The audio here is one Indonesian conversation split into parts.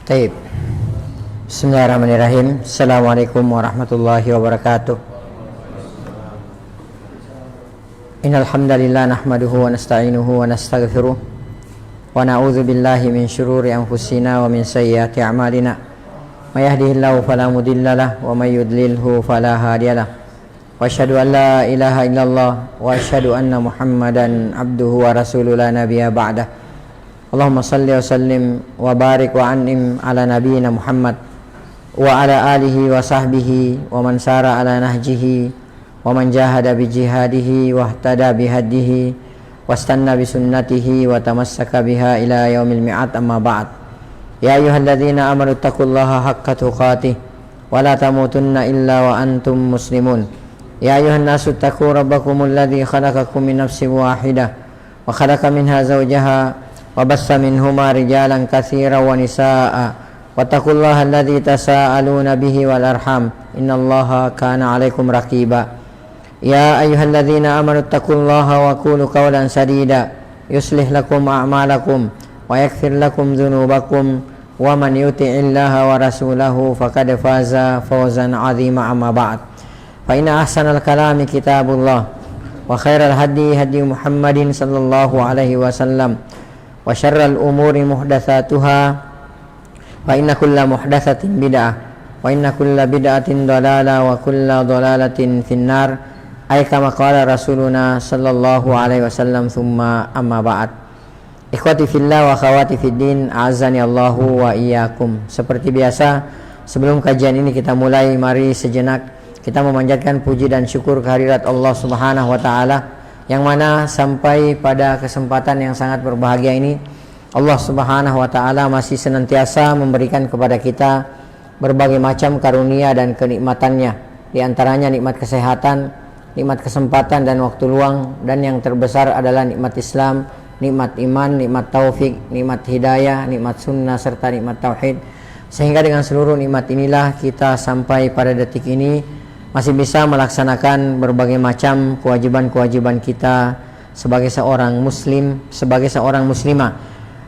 Taib. Bismillahirrahmanirrahim. Assalamualaikum warahmatullahi wabarakatuh. Innal hamdalillah nahmaduhu wa nasta'inuhu wa nastaghfiruh wa na'udzu billahi min syururi anfusina wa min sayyiati a'malina. May yahdihillahu fala mudilla lahu wa may yudlilhu fala hadiyalah. Wa asyhadu an la ilaha illallah wa asyhadu anna Muhammadan abduhu wa rasuluhu la nabiyya ba'dah. Allahumma salli wa sallim wa barik wa an'im ala nabiyyina Muhammad wa ala alihi wa sahbihi wa man sara ala nahjihi wa man jahada bi jihadihi wa ihtada bi hadihi wastanna bi sunnatihi wa tamassaka biha ila yaumil mi'ad, amma ba'd. Ya ayyuhalladzina amanu taqullaha haqqa tuqatih wa la tamutunna illa wa antum muslimun. Ya ayyuhan nasu taqu rabbakumul ladzi khalaqakum min nafsin wahidah wa khalaqa minha zawjaha wa bassa minhuma rijalan katsiran wa nisaa'a wattaqullaha alladzi tasaaluna bihi wal arham innallaha kana 'alaikum raqiba. Ya ayyuhalladzina amanu taqullaha wa qulu qawlan sadida yuslih lakum a'malakum wa yaghfir lakum dzunubakum wa man yuti'illaha wa rasulahu faqad faza fawzan 'azima, amma ba'd. Fa inna ahsanal kalami kitabullah wa khairal hadi hadi Muhammadin sallallahu alaihi wasallam wa syarral umuri muhdatsatuha wa inna kulla muhdatsatin bid'ah wa inna kulla bid'atin dhalalah wa kulla dhalalatin finnar, ay kama qala rasuluna sallallahu alaihi wasallam, thumma amma ba'd. Ikhwati fillah wa akhwati fiddin, a'azzani Allahu wa iyyakum. Seperti biasa, sebelum kajian ini kita mulai, mari sejenak kita memanjatkan puji dan syukur kehadirat Allah Subhanahu wa taala, yang mana sampai pada kesempatan yang sangat berbahagia ini Allah Subhanahu wa taala masih senantiasa memberikan kepada kita berbagai macam karunia dan kenikmatannya. Di antaranya nikmat kesehatan, nikmat kesempatan dan waktu luang, dan yang terbesar adalah nikmat Islam, nikmat iman, nikmat taufik, nikmat hidayah, nikmat sunnah serta nikmat tauhid. Sehingga dengan seluruh nikmat inilah kita sampai pada detik ini masih bisa melaksanakan berbagai macam kewajiban-kewajiban kita sebagai seorang muslim, sebagai seorang muslimah.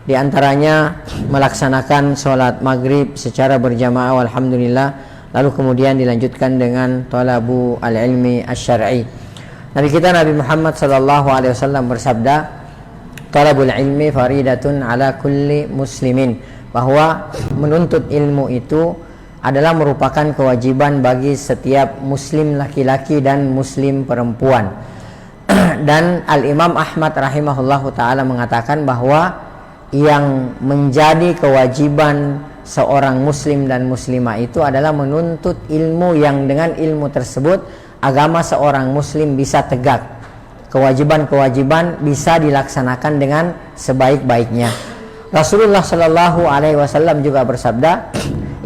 Di antaranya melaksanakan sholat maghrib secara berjamaah, alhamdulillah. Lalu kemudian dilanjutkan dengan talabu al-ilmi asy-syar'i. Nabi kita Nabi Muhammad sallallahu alaihi wasallam bersabda, talabul ilmi faridatun ala kulli muslimin, bahwa menuntut ilmu itu adalah merupakan kewajiban bagi setiap muslim laki-laki dan muslim perempuan. Dan Al-Imam Ahmad rahimahullahu ta'ala mengatakan bahwa yang menjadi kewajiban seorang muslim dan muslimah itu adalah menuntut ilmu, yang dengan ilmu tersebut agama seorang muslim bisa tegak, kewajiban-kewajiban bisa dilaksanakan dengan sebaik-baiknya. Rasulullah sallallahu alaihi wasallam juga bersabda,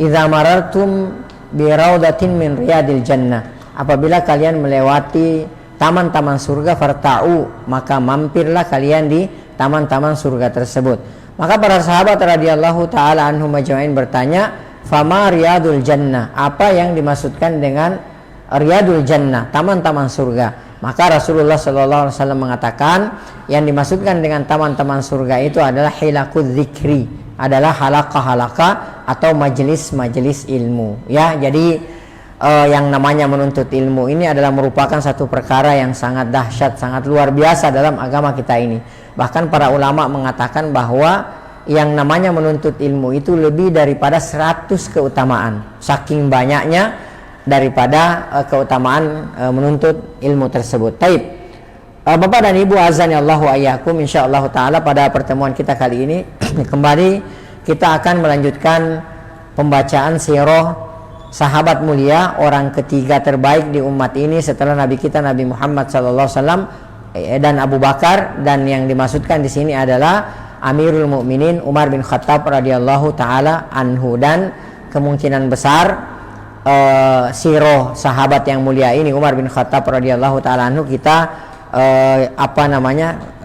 idza marartum bi raudatin min riyadil jannah, apabila kalian melewati taman-taman surga, farta'u, maka mampirlah kalian di taman-taman surga tersebut. Maka para sahabat radhiyallahu taala anhum ajma'in bertanya, fama riyadul jannah, apa yang dimaksudkan dengan riyadul jannah, taman-taman surga? Maka Rasulullah sallallahu alaihi wasallam mengatakan, yang dimaksudkan dengan taman-taman surga itu adalah hilaqudz dzikri, adalah halaqah-halaqah atau majelis-majelis ilmu. Ya, jadi yang namanya menuntut ilmu ini adalah merupakan satu perkara yang sangat dahsyat, sangat luar biasa dalam agama kita ini. Bahkan para ulama mengatakan bahwa yang namanya menuntut ilmu itu lebih daripada 100 keutamaan, saking banyaknya daripada keutamaan menuntut ilmu tersebut. Taib. Bapak dan Ibu, azani Allahu ayyakum, insyaallah taala pada pertemuan kita kali ini kembali kita akan melanjutkan pembacaan sirah sahabat mulia, orang ketiga terbaik di umat ini setelah Nabi kita Nabi Muhammad sallallahu alaihi wasallam dan Abu Bakar, dan yang dimaksudkan di sini adalah Amirul Mukminin Umar bin Khattab radhiyallahu taala anhu. Dan kemungkinan besar sirah sahabat yang mulia ini Umar bin Khattab radhiyallahu taala anhu kita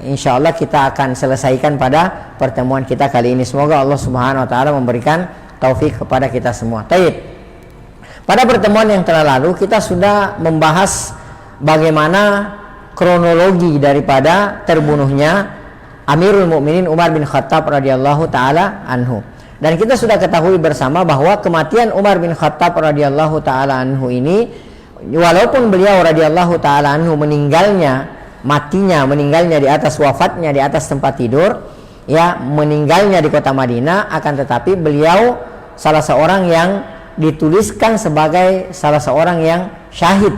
insyaallah kita akan selesaikan pada pertemuan kita kali ini. Semoga Allah Subhanahu wa taala memberikan taufik kepada kita semua. Taib. Pada pertemuan yang telah lalu kita sudah membahas bagaimana kronologi daripada terbunuhnya Amirul Mukminin Umar bin Khattab radhiyallahu taala anhu. Dan kita sudah ketahui bersama bahwa kematian Umar bin Khattab radhiyallahu taala anhu ini, walaupun beliau radhiyallahu taala anhu meninggalnya di atas wafatnya di atas tempat tidur, ya, meninggalnya di kota Madinah, akan tetapi beliau salah seorang yang dituliskan sebagai salah seorang yang syahid,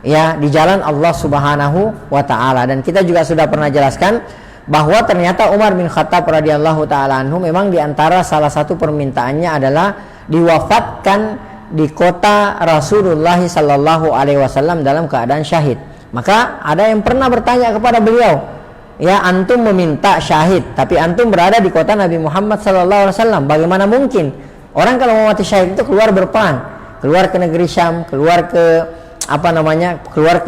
ya, di jalan Allah Subhanahu wa taala. Dan kita juga sudah pernah jelaskan bahwa ternyata Umar bin Khattab radhiyallahu taala anhu memang di antara salah satu permintaannya adalah diwafatkan di kota Rasulullah sallallahu alaihi wasallam dalam keadaan syahid. Maka ada yang pernah bertanya kepada beliau, ya, antum meminta syahid tapi antum berada di kota Nabi Muhammad sallallahu alaihi wasallam, bagaimana mungkin? Orang kalau mau mati syahid itu keluar berperang, keluar ke negeri Syam, keluar ke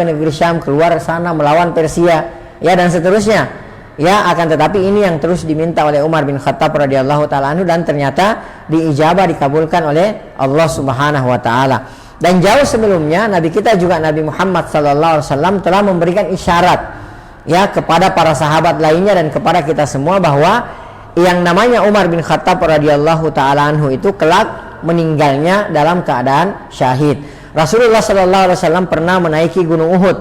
negeri Syam, keluar sana melawan Persia, ya, dan seterusnya. Ya, akan tetapi ini yang terus diminta oleh Umar bin Khattab radhiyallahu taala anhu, dan ternyata diijabah, dikabulkan oleh Allah Subhanahu wa taala. Dan jauh sebelumnya Nabi kita juga, Nabi Muhammad sallallahu alaihi wasallam, telah memberikan isyarat, ya, kepada para sahabat lainnya dan kepada kita semua bahwa yang namanya Umar bin Khattab radhiyallahu taala anhu itu kelak meninggalnya dalam keadaan syahid. Rasulullah sallallahu alaihi wasallam pernah menaiki gunung Uhud.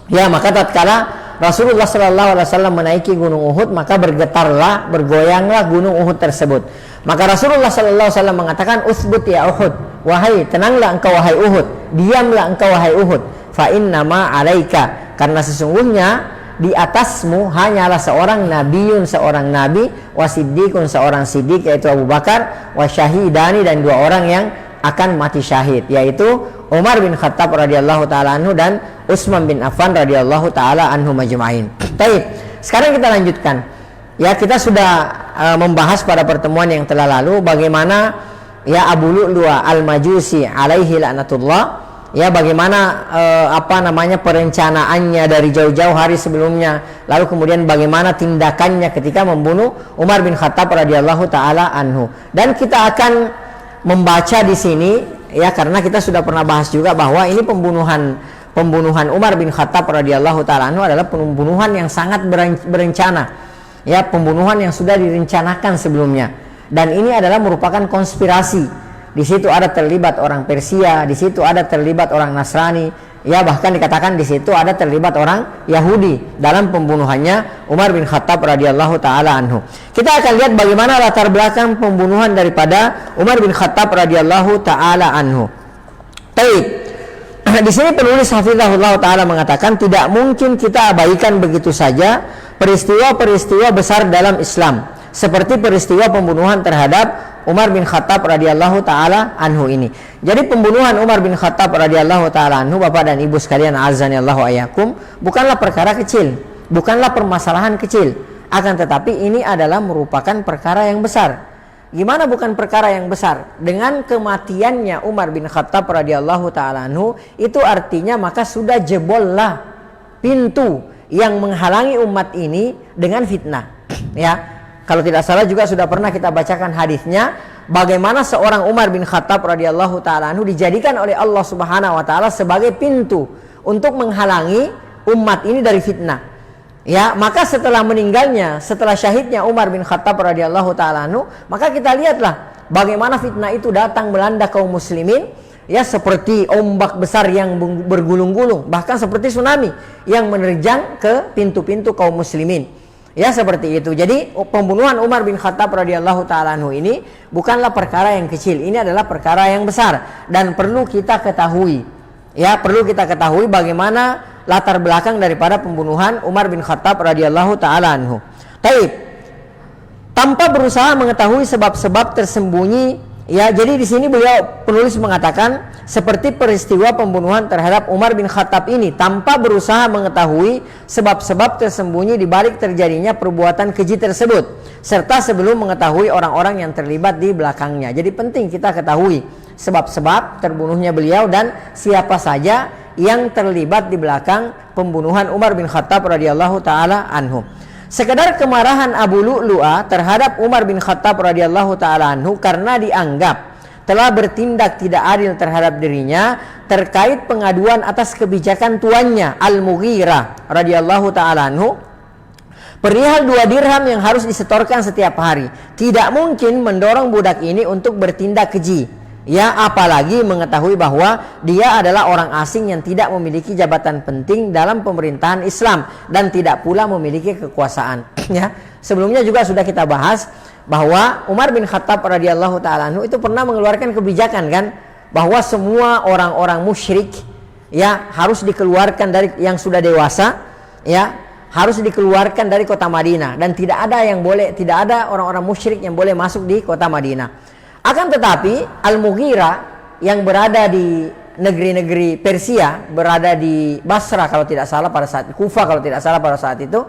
Ya, maka tatkala Rasulullah sallallahu alaihi wasallam menaiki gunung Uhud, maka bergoyanglah gunung Uhud tersebut. Maka Rasulullah sallallahu alaihi wasallam mengatakan, "Utsbut ya Uhud." Wahai, tenanglah engkau wahai Uhud, diamlah engkau wahai Uhud. Fa innama 'alaika, karena sesungguhnya di atasmu hanyalah seorang nabi, wasiddiqun, seorang siddiq yaitu Abu Bakar, wasyahidani, dan dua orang yang akan mati syahid, yaitu Umar bin Khattab radhiyallahu taala anhu dan Utsman bin Affan radhiyallahu taala anhu majma'in. Baik, sekarang kita lanjutkan. Ya, kita sudah membahas pada pertemuan yang telah lalu bagaimana, ya, Abu Lu'lu'ah al-Majusi alaihi laknatullah, ya, bagaimana perencanaannya dari jauh-jauh hari sebelumnya, lalu kemudian bagaimana tindakannya ketika membunuh Umar bin Khattab radhiyallahu taala anhu. Dan kita akan membaca di sini, ya, karena kita sudah pernah bahas juga bahwa ini pembunuhan Umar bin Khattab radhiyallahu taala anhu adalah pembunuhan yang sangat berencana, ya, pembunuhan yang sudah direncanakan sebelumnya, dan ini adalah merupakan konspirasi. Di situ ada terlibat orang Persia, di situ ada terlibat orang Nasrani, ya, bahkan dikatakan di situ ada terlibat orang Yahudi dalam pembunuhannya Umar bin Khattab radhiyallahu taala anhu. Kita akan lihat bagaimana latar belakang pembunuhan daripada Umar bin Khattab radhiyallahu taala anhu. Baik. Di sini penulis hafizahullah taala mengatakan, tidak mungkin kita abaikan begitu saja peristiwa-peristiwa besar dalam Islam seperti peristiwa pembunuhan terhadap Umar bin Khattab radhiyallahu taala anhu ini. Jadi pembunuhan Umar bin Khattab radhiyallahu taala anhu, Bapak dan Ibu sekalian, azanillahu ayyakum, bukanlah perkara kecil, bukanlah permasalahan kecil, akan tetapi ini adalah merupakan perkara yang besar. Gimana bukan perkara yang besar? Dengan kematiannya Umar bin Khattab radhiyallahu taala anhu, itu artinya maka sudah jebollah pintu yang menghalangi umat ini dengan fitnah. Ya, kalau tidak salah juga sudah pernah kita bacakan hadisnya bagaimana seorang Umar bin Khattab radhiyallahu taala anhu dijadikan oleh Allah Subhanahu wa taala sebagai pintu untuk menghalangi umat ini dari fitnah. Ya, maka setelah meninggalnya, setelah syahidnya Umar bin Khattab radhiyallahu taala anhu, maka kita lihatlah bagaimana fitnah itu datang melanda kaum muslimin, ya, seperti ombak besar yang bergulung-gulung, bahkan seperti tsunami yang menerjang ke pintu-pintu kaum muslimin. Ya, seperti itu. Jadi pembunuhan Umar bin Khattab radhiyallahu taala anhu ini bukanlah perkara yang kecil, ini adalah perkara yang besar dan perlu kita ketahui. Ya, perlu kita ketahui bagaimana latar belakang daripada pembunuhan Umar bin Khattab radhiyallahu taala anhu. Taib. Tanpa berusaha mengetahui sebab-sebab tersembunyi, ya, jadi di sini beliau penulis mengatakan seperti peristiwa pembunuhan terhadap Umar bin Khattab ini, tanpa berusaha mengetahui sebab-sebab tersembunyi di balik terjadinya perbuatan keji tersebut, serta sebelum mengetahui orang-orang yang terlibat di belakangnya. Jadi penting kita ketahui sebab-sebab terbunuhnya beliau dan siapa saja yang terlibat di belakang pembunuhan Umar bin Khattab radhiyallahu taala anhu. Sekedar kemarahan Abu Lu'lu'ah terhadap Umar bin Khattab radhiyallahu taala anhu karena dianggap telah bertindak tidak adil terhadap dirinya terkait pengaduan atas kebijakan tuannya Al-Mughirah radhiyallahu taala anhu. perihal 2 dirham yang harus disetorkan setiap hari. Tidak mungkin mendorong budak ini untuk bertindak keji, ya, apalagi mengetahui bahwa dia adalah orang asing yang tidak memiliki jabatan penting dalam pemerintahan Islam dan tidak pula memiliki kekuasaan. Ya, sebelumnya juga sudah kita bahas bahwa Umar bin Khattab radhiyallahu taala anhu itu pernah mengeluarkan kebijakan kan, bahwa semua orang-orang musyrik ya harus dikeluarkan dari, yang sudah dewasa ya harus dikeluarkan dari kota Madinah, dan tidak ada orang-orang musyrik yang boleh masuk di kota Madinah. Akan tetapi Al-Mughirah yang berada di negeri-negeri Persia, berada di Basra kalau tidak salah pada saat, Kufah kalau tidak salah pada saat itu,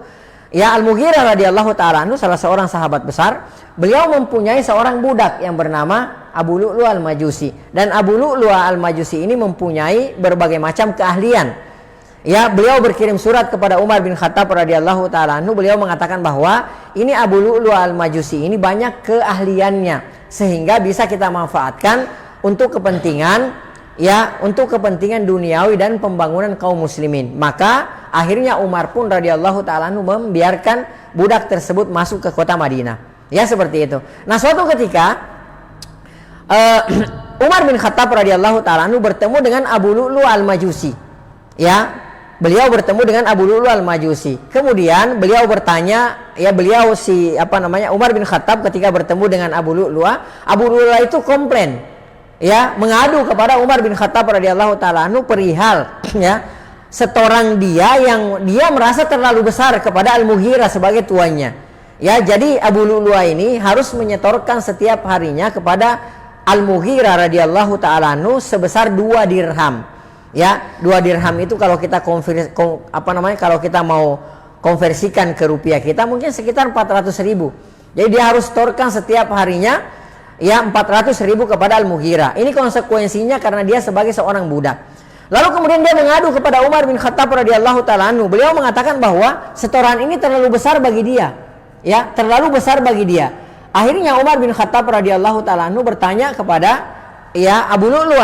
ya, Al-Mughirah radhiyallahu taala anhu salah seorang sahabat besar. Beliau mempunyai seorang budak yang bernama Abu Lu'lu' al-Majusi, dan Abu Lu'lu' al-Majusi ini mempunyai berbagai macam keahlian. Ya, beliau berkirim surat kepada Umar bin Khattab radhiyallahu taala anhu. Beliau mengatakan bahwa ini Abu Lu'lu' al-Majusi ini banyak keahliannya sehingga bisa kita manfaatkan untuk kepentingan, ya, untuk kepentingan duniawi dan pembangunan kaum muslimin. Maka akhirnya Umar pun radhiyallahu taala anhu membiarkan budak tersebut masuk ke kota Madinah. Ya, seperti itu. Nah, suatu ketika Umar bin Khattab radhiyallahu taala anhu bertemu dengan Abu Lu'lu' al-Majusi. Ya, beliau bertemu dengan Abu Lu'lu' al-Majusi. Kemudian beliau bertanya, ya, Umar bin Khattab ketika bertemu dengan Abu Lu'lu', Abu Lu'lu' itu komplain, ya, mengadu kepada Umar bin Khattab radhiyallahu taala anhu perihal, ya, setoran dia yang dia merasa terlalu besar kepada Al-Mughirah sebagai tuannya. Ya, jadi Abu Lu'lu' ini harus menyetorkan setiap harinya kepada Al-Mughirah radhiyallahu taala anhu sebesar 2 dirham. Ya, 2 dirham itu kalau kita kalau kita mau konversikan ke rupiah kita mungkin sekitar 400.000. Jadi dia harus setorkan setiap harinya, ya, 400.000 kepada Al-Mughirah. Ini konsekuensinya karena dia sebagai seorang budak. Lalu kemudian dia mengadu kepada Umar bin Khattab radhiyallahu taala anhu. Beliau mengatakan bahwa setoran ini terlalu besar bagi dia. Ya, terlalu besar bagi dia. Akhirnya Umar bin Khattab radhiyallahu taala anhu bertanya kepada, ya, Abu Lu'lu',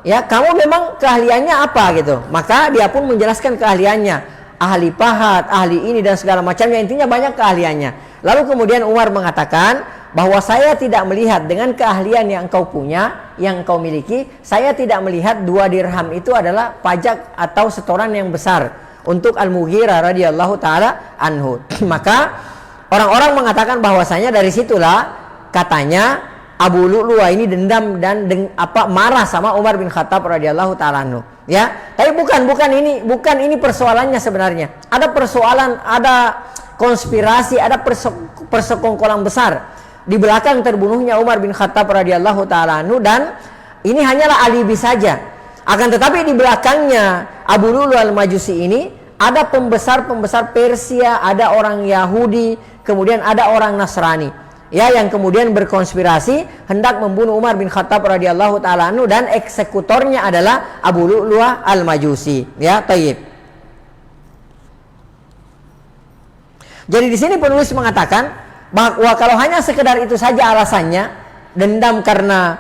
ya, kamu memang keahliannya apa gitu? Maka dia pun menjelaskan keahliannya, ahli pahat, ahli ini dan segala macamnya, intinya banyak keahliannya. Lalu kemudian Umar mengatakan bahwa saya tidak melihat dengan keahlian yang engkau punya, yang engkau miliki, saya tidak melihat 2 dirham itu adalah pajak atau setoran yang besar untuk Al-Mughirah radhiyallahu taala anhu. Maka orang-orang mengatakan bahwasanya dari situlah katanya Abu Lu'lu' ini dendam dan marah sama Umar bin Khattab radhiyallahu taala anhu. Ya, tapi bukan ini persoalannya sebenarnya. Ada persoalan, ada konspirasi, ada persekongkolan besar di belakang terbunuhnya Umar bin Khattab radhiyallahu taala anhu, dan ini hanyalah alibi saja. Akan tetapi di belakangnya Abu Lu'lu' al-Majusi ini ada pembesar-pembesar Persia, ada orang Yahudi, kemudian ada orang Nasrani, ya, yang kemudian berkonspirasi hendak membunuh Umar bin Khattab radhiyallahu taala anhu, dan eksekutornya adalah Abu Lu'lu' al-Majusi. Ya, tayyib. Jadi di sini penulis mengatakan bahwa kalau hanya sekedar itu saja alasannya, dendam karena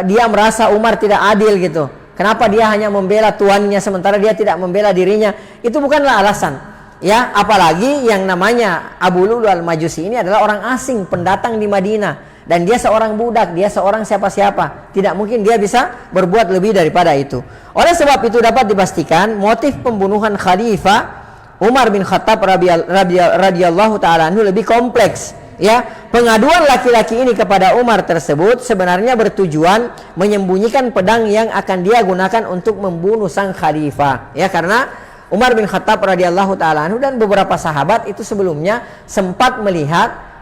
dia merasa Umar tidak adil gitu. Kenapa dia hanya membela tuannya sementara dia tidak membela dirinya? Itu bukanlah alasan. Ya, apalagi yang namanya Abu Lu'lu' al-Majusi ini adalah orang asing, pendatang di Madinah, dan dia seorang budak, dia seorang siapa-siapa. Tidak mungkin dia bisa berbuat lebih daripada itu. Oleh sebab itu dapat dipastikan motif pembunuhan Khalifah Umar bin Khattab radhiyallahu taala anhu lebih kompleks. Ya, pengaduan laki-laki ini kepada Umar tersebut sebenarnya bertujuan menyembunyikan pedang yang akan dia gunakan untuk membunuh sang khalifah. Ya, karena Umar bin Khattab radhiyallahu taala anhu dan beberapa sahabat itu sebelumnya sempat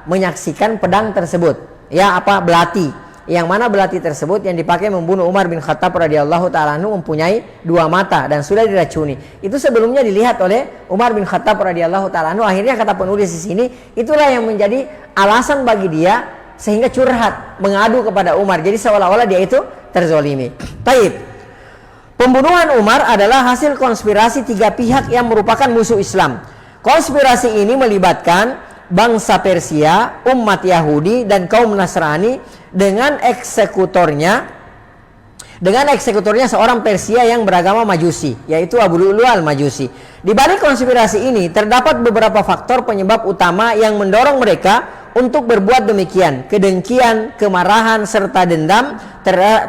menyaksikan pedang tersebut. Ya, belati. Yang mana belati tersebut yang dipakai membunuh Umar bin Khattab radhiyallahu taala anhu mempunyai 2 mata dan sudah diracuni. Itu sebelumnya dilihat oleh Umar bin Khattab radhiyallahu taala anhu. Akhirnya kata penulis di sini, itulah yang menjadi alasan bagi dia sehingga curhat, mengadu kepada Umar. Jadi seolah-olah dia itu terzolimi. Taib. Pembunuhan Umar adalah hasil konspirasi 3 pihak yang merupakan musuh Islam. Konspirasi ini melibatkan bangsa Persia, umat Yahudi, dan kaum Nasrani dengan eksekutornya dengan eksekutornya seorang Persia yang beragama Majusi, yaitu Abu Lu'lu'a al-Majusi. Di balik konspirasi ini terdapat beberapa faktor penyebab utama yang mendorong mereka untuk berbuat demikian: kedengkian, kemarahan, serta dendam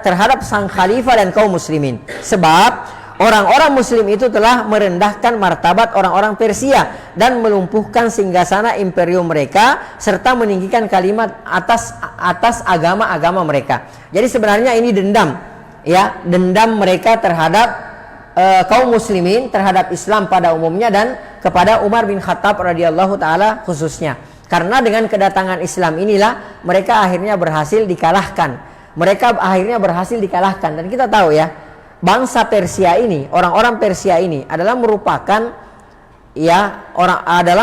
terhadap sang khalifah dan kaum muslimin. Sebab orang-orang muslim itu telah merendahkan martabat orang-orang Persia dan melumpuhkan singgasana imperium mereka serta meninggikan kalimat atas agama-agama mereka. Jadi sebenarnya ini dendam, ya, dendam mereka terhadap kaum muslimin, terhadap Islam pada umumnya dan kepada Umar bin Khattab radhiyallahu taala khususnya. Karena dengan kedatangan Islam inilah mereka akhirnya berhasil dikalahkan. Dan kita tahu ya, bangsa Persia ini, orang-orang Persia ini adalah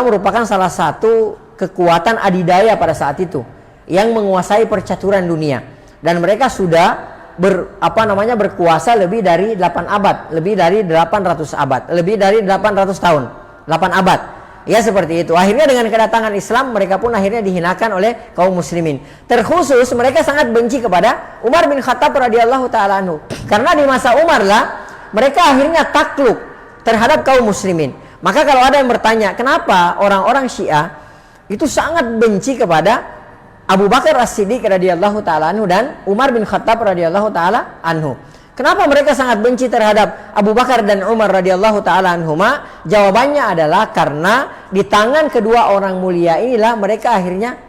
merupakan salah satu kekuatan adidaya pada saat itu yang menguasai percaturan dunia, dan mereka sudah berkuasa lebih dari 8 abad, lebih dari 800 abad, lebih dari 800 tahun, 8 abad. Ya, seperti itu. Akhirnya dengan kedatangan Islam, mereka pun akhirnya dihinakan oleh kaum muslimin. Terkhusus mereka sangat benci kepada Umar bin Khattab radhiyallahu taala anhu. Karena di masa Umar lah mereka akhirnya takluk terhadap kaum muslimin. Maka kalau ada yang bertanya, kenapa orang-orang Syiah itu sangat benci kepada Abu Bakar As-Siddiq radhiyallahu taala anhu dan Umar bin Khattab radhiyallahu taala anhu? Kenapa mereka sangat benci terhadap Abu Bakar dan Umar radhiyallahu taala anhuma? Jawabannya adalah karena di tangan kedua orang mulia inilah mereka akhirnya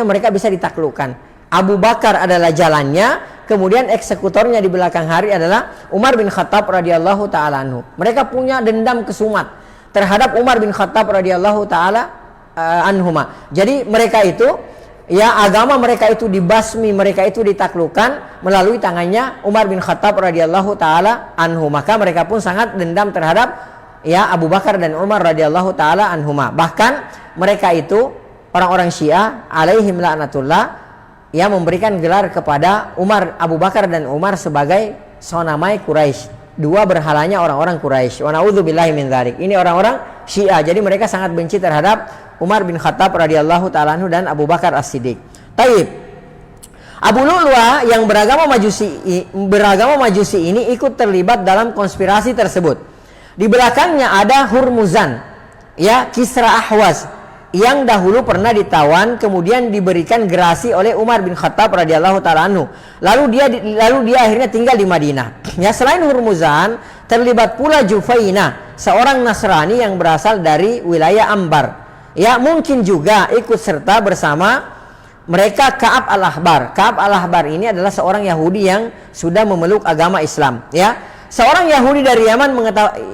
mereka bisa ditaklukkan. Abu Bakar adalah jalannya, kemudian eksekutornya di belakang hari adalah Umar bin Khattab radhiyallahu taala anhu. Mereka punya dendam kesumat terhadap Umar bin Khattab radhiyallahu taala anhuma. Jadi mereka itu, ya, agama mereka itu dibasmi, mereka itu ditaklukkan melalui tangannya Umar bin Khattab radhiyallahu taala anhu. Maka mereka pun sangat dendam terhadap, ya, Abu Bakar dan Umar radhiyallahu taala anhuma. Bahkan mereka itu orang-orang Syiah alaihim la'natullah, ya, memberikan gelar kepada Abu Bakar dan Umar sebagai sonamai Quraisy, dua berhalanya orang-orang Quraisy. Wa na'udzubillahi min dzalik. Ini orang-orang Syiah. Jadi mereka sangat benci terhadap Umar bin Khattab radhiyallahu taala anhu dan Abu Bakar As-Siddiq. Taib. Abu Lu'lu'a yang beragama Majusi ini ikut terlibat dalam konspirasi tersebut. Di belakangnya ada Hurmuzan, ya, Kisra Ahwaz, yang dahulu pernah ditawan kemudian diberikan gerasi oleh Umar bin Khattab radhiyallahu taala anhu. Lalu dia akhirnya tinggal di Madinah. Ya, selain Hurmuzan terlibat pula Jufaina, seorang Nasrani yang berasal dari wilayah Ambar. Ya, mungkin juga ikut serta bersama mereka Ka'ab al-Ahbar. Ka'ab al-Ahbar ini adalah seorang Yahudi yang sudah memeluk agama Islam, ya. Seorang Yahudi dari Yaman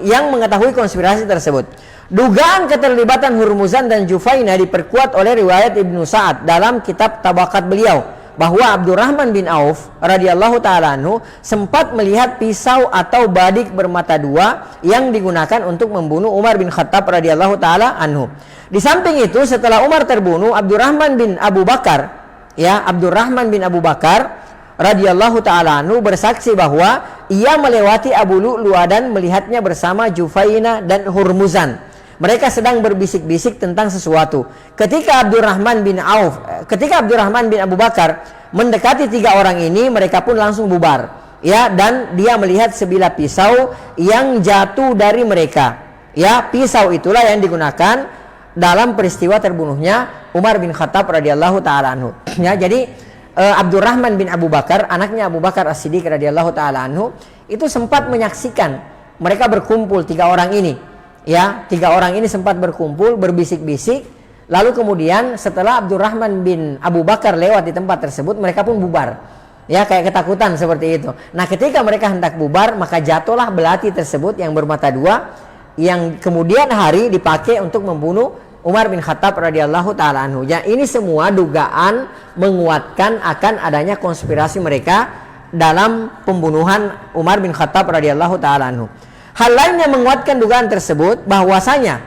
yang mengetahui konspirasi tersebut. Dugaan keterlibatan Hurmuzan dan Jufaina diperkuat oleh riwayat Ibnu Sa'ad dalam kitab Tabaqat beliau, bahwa Abdurrahman bin Auf radhiyallahu taala anhu sempat melihat pisau atau badik bermata dua yang digunakan untuk membunuh Umar bin Khattab radhiyallahu taala anhu. Di samping itu, setelah Umar terbunuh, Abdurrahman bin Abu Bakar radhiyallahu taala anhu bersaksi bahwa ia melewati Abu Lu'lu'a dan melihatnya bersama Jufaina dan Hurmuzan. Mereka sedang berbisik-bisik tentang sesuatu. Ketika Abdurrahman bin Abu Bakar mendekati tiga orang ini, mereka pun langsung bubar, ya, dan dia melihat sebilah pisau yang jatuh dari mereka. Ya, pisau itulah yang digunakan dalam peristiwa terbunuhnya Umar bin Khattab radhiyallahu taala anhu. Ya, jadi Abdurrahman bin Abu Bakar, anaknya Abu Bakar As-Siddiq radhiyallahu taala anhu, itu sempat menyaksikan mereka berkumpul tiga orang ini. Ya, tiga orang ini sempat berkumpul berbisik-bisik. Lalu kemudian setelah Abdurrahman bin Abu Bakar lewat di tempat tersebut, mereka pun bubar. Ya, kayak ketakutan seperti itu. Nah, ketika mereka hendak bubar, maka jatuhlah belati tersebut yang bermata dua, yang kemudian hari dipakai untuk membunuh Umar bin Khattab radhiyallahu taala anhu. Ya, ini semua dugaan menguatkan akan adanya konspirasi mereka dalam pembunuhan Umar bin Khattab radhiyallahu taala anhu. Hal lain yang menguatkan dugaan tersebut bahwasanya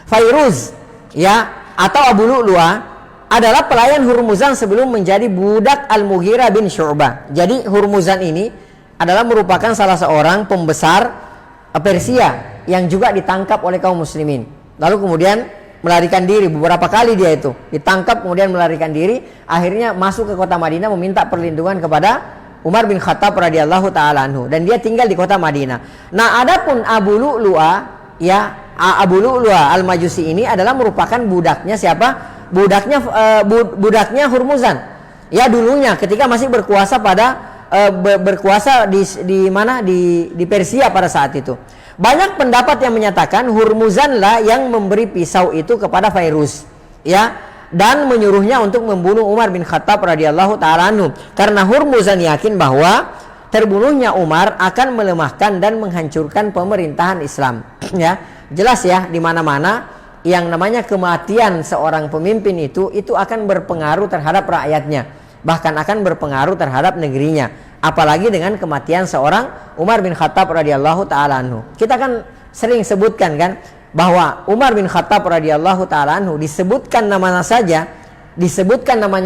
Fairuz, ya, atau Abu Lu'lu'a adalah pelayan Hurmuzan sebelum menjadi budak Al-Mughirah bin Syu'bah. Jadi Hurmuzan ini adalah merupakan salah seorang pembesar Persia yang juga ditangkap oleh kaum muslimin. Lalu kemudian melarikan diri, beberapa kali dia itu ditangkap kemudian melarikan diri, akhirnya masuk ke kota Madinah meminta perlindungan kepada Umar bin Khattab radhiyallahu taala anhu, dan dia tinggal di kota Madinah. Nah, adapun Abu Lu'lu'ah, ya, Abu Lu'lu'ah Al-Majusi ini adalah merupakan budaknya siapa? Budaknya Hurmuzan. Ya, dulunya ketika masih berkuasa berkuasa di mana, di Persia pada saat itu. Banyak pendapat yang menyatakan Hurmuzan lah yang memberi pisau itu kepada Fairuz, ya, dan menyuruhnya untuk membunuh Umar bin Khattab radhiyallahu taala anhu, karena Hurmuzan yakin bahwa terbunuhnya Umar akan melemahkan dan menghancurkan pemerintahan Islam. Ya, jelas ya, di mana-mana yang namanya kematian seorang pemimpin itu akan berpengaruh terhadap rakyatnya, bahkan akan berpengaruh terhadap negerinya, apalagi dengan kematian seorang Umar bin Khattab radhiyallahu taala anhu. Kita kan sering sebutkan kan bahwa Umar bin Khattab radhiyallahu taala anhu disebutkan namanya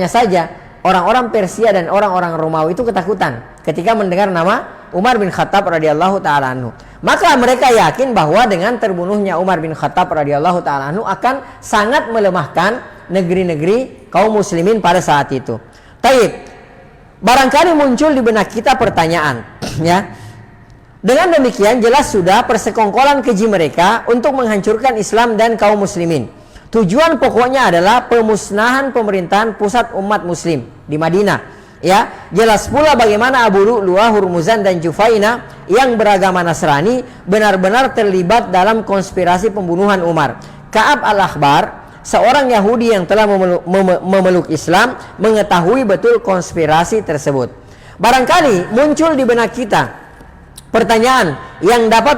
saja orang-orang Persia dan orang-orang Romawi itu ketakutan ketika mendengar nama Umar bin Khattab radhiyallahu taala anhu. Maka mereka yakin bahwa dengan terbunuhnya Umar bin Khattab radhiyallahu taala anhu akan sangat melemahkan negeri-negeri kaum muslimin pada saat itu. Taib. Barangkali muncul di benak kita pertanyaan, ya. Dengan demikian jelas sudah persekongkolan keji mereka untuk menghancurkan Islam dan kaum muslimin. Tujuan pokoknya adalah pemusnahan pemerintahan pusat umat muslim di Madinah. Ya, jelas pula bagaimana Abu Lu'lu'ah, Hurmuzan dan Jufaina yang beragama Nasrani benar-benar terlibat dalam konspirasi pembunuhan Umar. Ka'ab al-Akhbar, seorang Yahudi yang telah memeluk Islam, mengetahui betul konspirasi tersebut. Barangkali muncul di benak kita pertanyaan yang dapat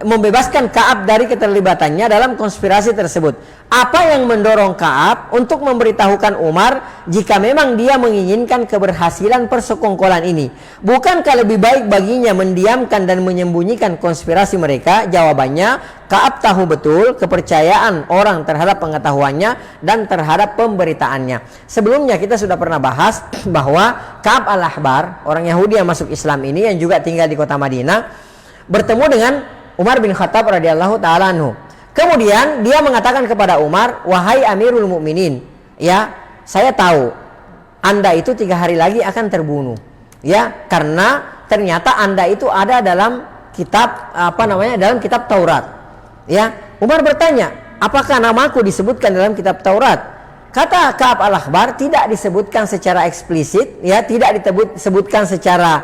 membebaskan Ka'ab dari keterlibatannya dalam konspirasi tersebut. Apa yang mendorong Ka'ab untuk memberitahukan Umar jika memang dia menginginkan keberhasilan persekongkolan ini? Bukankah lebih baik baginya mendiamkan dan menyembunyikan konspirasi mereka? Jawabannya, Ka'ab tahu betul kepercayaan orang terhadap pengetahuannya dan terhadap pemberitaannya. Sebelumnya kita sudah pernah bahas bahwa Ka'ab al-Ahbar, orang Yahudi yang masuk Islam ini yang juga tinggal di kota Madinah, bertemu dengan Umar bin Khattab radhiyallahu taala anhu. Kemudian dia mengatakan kepada Umar, "Wahai Amirul Mukminin, ya, saya tahu Anda itu 3 hari lagi akan terbunuh. Ya, karena ternyata Anda itu ada dalam kitab dalam kitab Taurat." Ya, Umar bertanya, "Apakah namaku disebutkan dalam kitab Taurat?" Kata Ka'ab al-Akhbar, tidak disebutkan secara eksplisit, ya, tidak disebutkan secara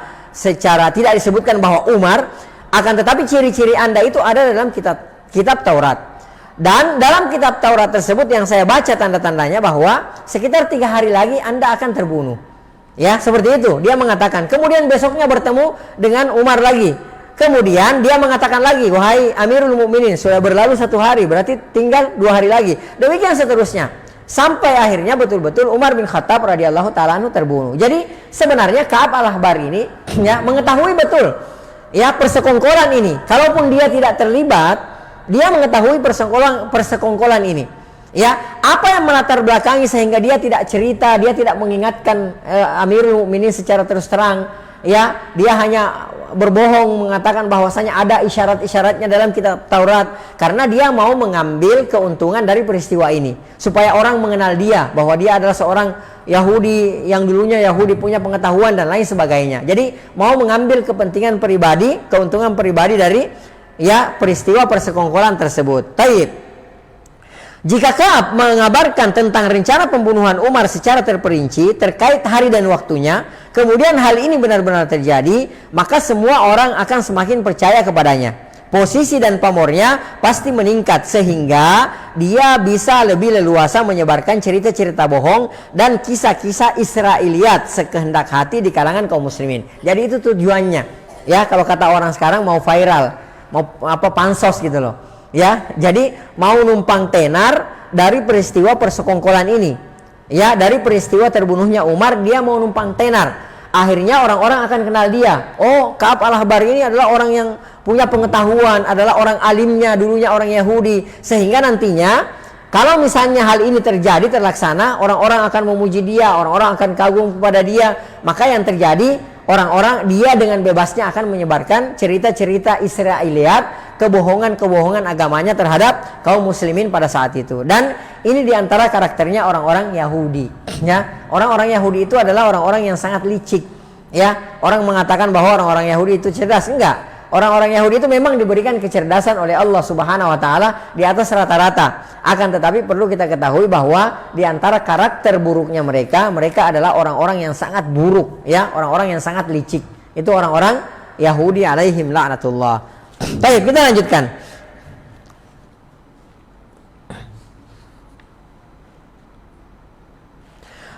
tidak disebutkan bahwa Umar, akan tetapi ciri-ciri Anda itu ada dalam kitab Taurat. Dan dalam kitab Taurat tersebut yang saya baca tanda-tandanya bahwa sekitar 3 hari lagi Anda akan terbunuh. Ya, seperti itu. Dia mengatakan. Kemudian besoknya bertemu dengan Umar lagi. Kemudian dia mengatakan lagi, "Wahai Amirul Mukminin, sudah berlalu 1 hari, berarti tinggal 2 hari lagi." Demikian seterusnya. Sampai akhirnya betul-betul Umar bin Khattab radhiyallahu taala anhu terbunuh. Jadi sebenarnya Ka'ab al-Ahbar ini ya mengetahui betul ya persekongkolan ini. Kalaupun dia tidak terlibat, dia mengetahui persekongkolan ini. Ya, apa yang melatar belakangi sehingga dia tidak cerita, dia tidak mengingatkan Amirul Mukminin secara terus terang, ya, dia hanya berbohong mengatakan bahwasanya ada isyarat-isyaratnya dalam kitab Taurat karena dia mau mengambil keuntungan dari peristiwa ini supaya orang mengenal dia bahwa dia adalah seorang Yahudi yang dulunya Yahudi punya pengetahuan dan lain sebagainya. Jadi mau mengambil kepentingan pribadi, keuntungan pribadi dari ya peristiwa persekongkolan tersebut. Taib. Jika Ka'ab mengabarkan tentang rencana pembunuhan Umar secara terperinci terkait hari dan waktunya, kemudian hal ini benar-benar terjadi, maka semua orang akan semakin percaya kepadanya. Posisi dan pamornya pasti meningkat sehingga dia bisa lebih leluasa menyebarkan cerita-cerita bohong dan kisah-kisah Israiliyat sekehendak hati di kalangan kaum muslimin. Jadi itu tujuannya. Ya, kalau kata orang sekarang mau viral, mau pansos gitu loh. Ya, jadi mau numpang tenar dari peristiwa persekongkolan ini. Ya, dari peristiwa terbunuhnya Umar, dia mau numpang tenar. Akhirnya orang-orang akan kenal dia. Oh, Ka'ab al-Ahbar ini adalah orang yang punya pengetahuan, adalah orang alimnya, dulunya orang Yahudi. Sehingga nantinya kalau misalnya hal ini terjadi, terlaksana, orang-orang akan memuji dia, orang-orang akan kagum kepada dia. Maka yang terjadi, orang-orang dia dengan bebasnya akan menyebarkan cerita-cerita Israiliyat, kebohongan-kebohongan agamanya terhadap kaum muslimin pada saat itu. Dan ini diantara karakternya orang-orang Yahudi. Ya, orang-orang Yahudi itu adalah orang-orang yang sangat licik. Ya, orang mengatakan bahwa orang-orang Yahudi itu cerdas, enggak. Orang-orang Yahudi itu memang diberikan kecerdasan oleh Allah Subhanahu wa taala di atas rata-rata. Akan tetapi perlu kita ketahui bahwa di antara karakter buruknya mereka adalah orang-orang yang sangat buruk, ya, orang-orang yang sangat licik. Itu orang-orang Yahudi alaihim la'natullah. Baik, kita lanjutkan.